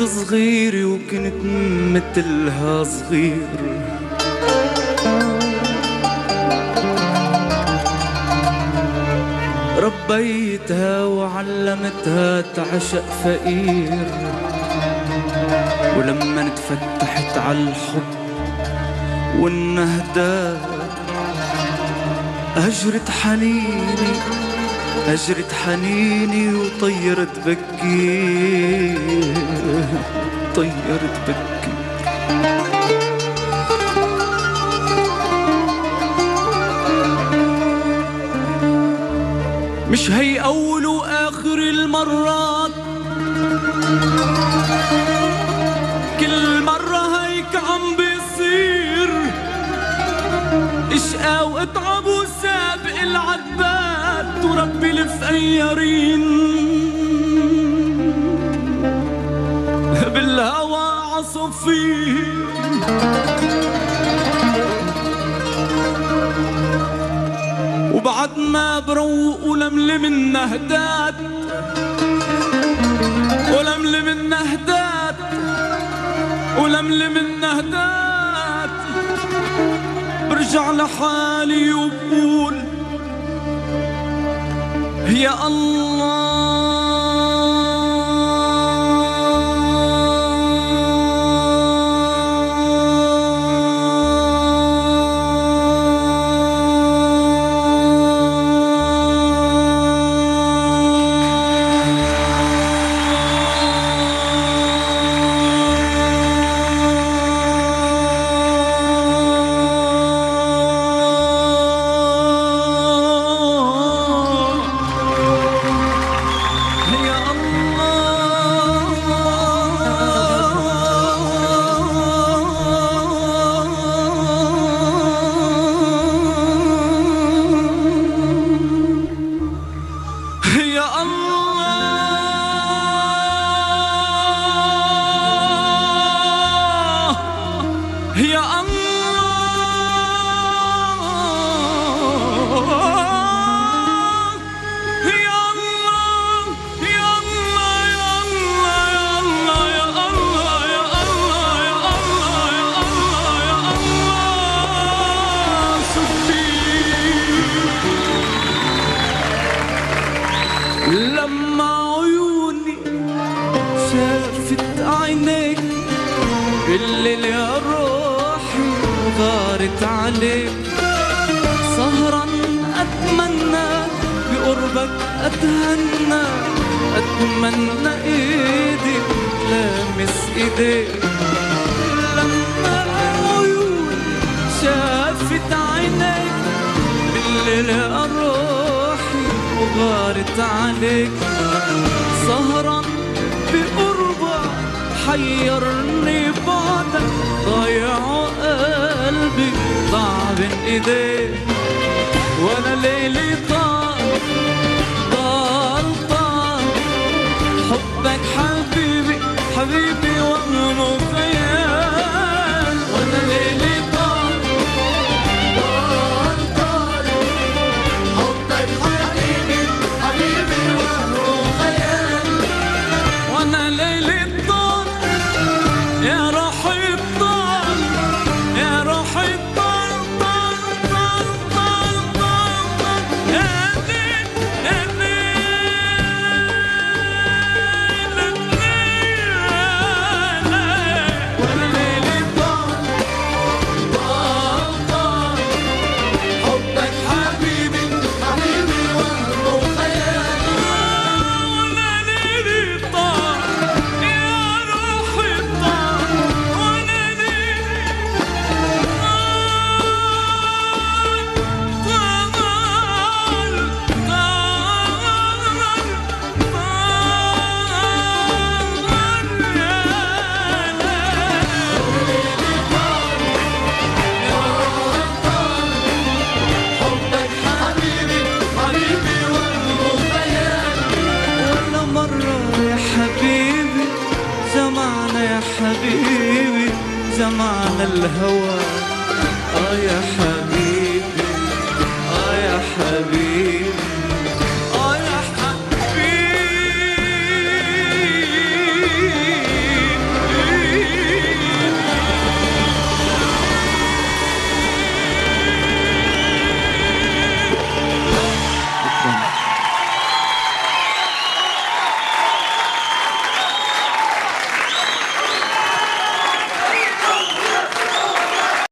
صغيرة وكنت مثلها صغير، ربيتها وعلمتها تعشق فقير، ولما اتفتحت عالحب والنهدات هجرت حنيني وطيرت بكي، طيرت بكي. مش هي أول وآخر المرات، كل مرة هيك عم بيصير، اشقى واتعب وسابق العداد وربي الفقيرين بالهوى عصفين. وبعد ما بروق ولملم النهدات ولملم النهدات برجع لحالي وبقول يا الله لما عيوني شافت عينيك بالليل يا روحي غارت عليك، سهرا أتمنى بقربك أتمنى إيدي لامس إيديك. لما عيوني شافت عينيك بالليل يا روحي وغارت عليك، سهرا بقربك حيرني بعدك، ضايع قلبي ضاع بين ايديك. وانا ليلي طال حبك حبيبي وهمه خيال. وانا ليلي طال حبك حبيبي وهمه خيال. وانا ليلي طال يا روحي الطال يا روحي الطال حبيبي جمعنا الهوى يا حبيبي.